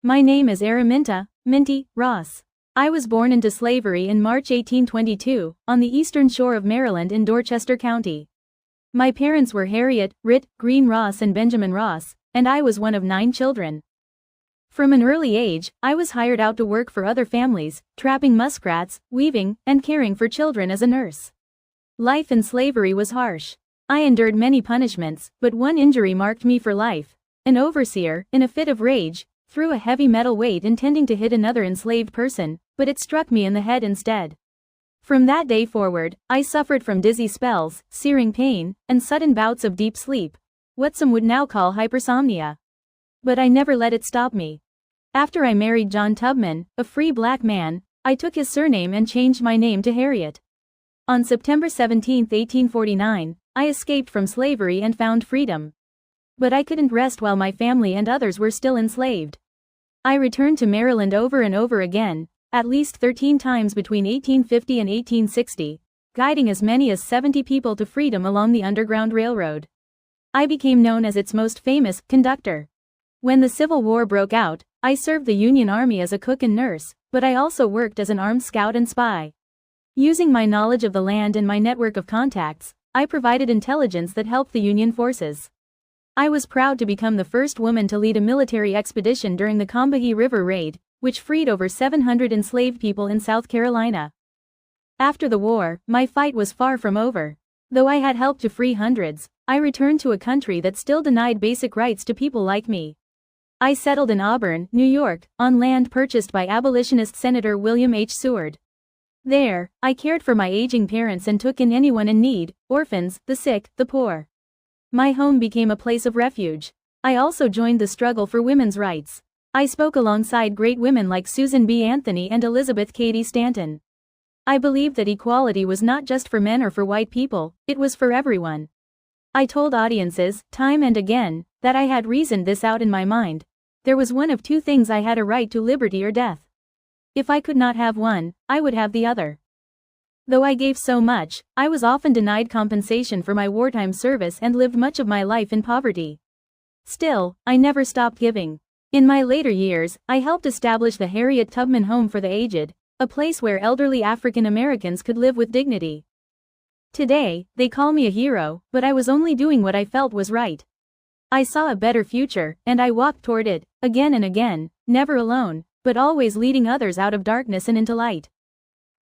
My name is Araminta, Minty, Ross. I was born into slavery in March 1822, on the eastern shore of Maryland in Dorchester County. My parents were Harriet, Green Ross and Benjamin Ross, and I was one of 9 children. From an early age, I was hired out to work for other families, trapping muskrats, weaving, and caring for children as a nurse. Life in slavery was harsh. I endured many punishments, but one injury marked me for life. An overseer, in a fit of rage, threw a heavy metal weight intending to hit another enslaved person, but it struck me in the head instead. From that day forward, I suffered from dizzy spells, searing pain, and sudden bouts of deep sleep, what some would now call hypersomnia. But I never let it stop me. After I married John Tubman, a free black man, I took his surname and changed my name to Harriet. On September 17, 1849, I escaped from slavery and found freedom. But I couldn't rest while my family and others were still enslaved. I returned to Maryland over and over again, at least 13 times between 1850 and 1860, guiding as many as 70 people to freedom along the Underground Railroad. I became known as its most famous conductor. When the Civil War broke out, I served the Union Army as a cook and nurse, but I also worked as an armed scout and spy. Using my knowledge of the land and my network of contacts, I provided intelligence that helped the Union forces. I was proud to become the first woman to lead a military expedition during the Combahee River Raid, which freed over 700 enslaved people in South Carolina. After the war, my fight was far from over. Though I had helped to free hundreds, I returned to a country that still denied basic rights to people like me. I settled in Auburn, New York, on land purchased by abolitionist Senator William H. Seward. There, I cared for my aging parents and took in anyone in need, orphans, the sick, the poor. My home became a place of refuge. I also joined the struggle for women's rights. I spoke alongside great women like Susan B. Anthony and Elizabeth Cady Stanton. I believed that equality was not just for men or for white people, it was for everyone. I told audiences, time and again, that I had reasoned this out in my mind. There was one of 2 things: I had a right to liberty or death. If I could not have one, I would have the other. Though I gave so much, I was often denied compensation for my wartime service and lived much of my life in poverty. Still, I never stopped giving. In my later years, I helped establish the Harriet Tubman Home for the Aged, a place where elderly African Americans could live with dignity. Today, they call me a hero, but I was only doing what I felt was right. I saw a better future, and I walked toward it, again and again, never alone, but always leading others out of darkness and into light.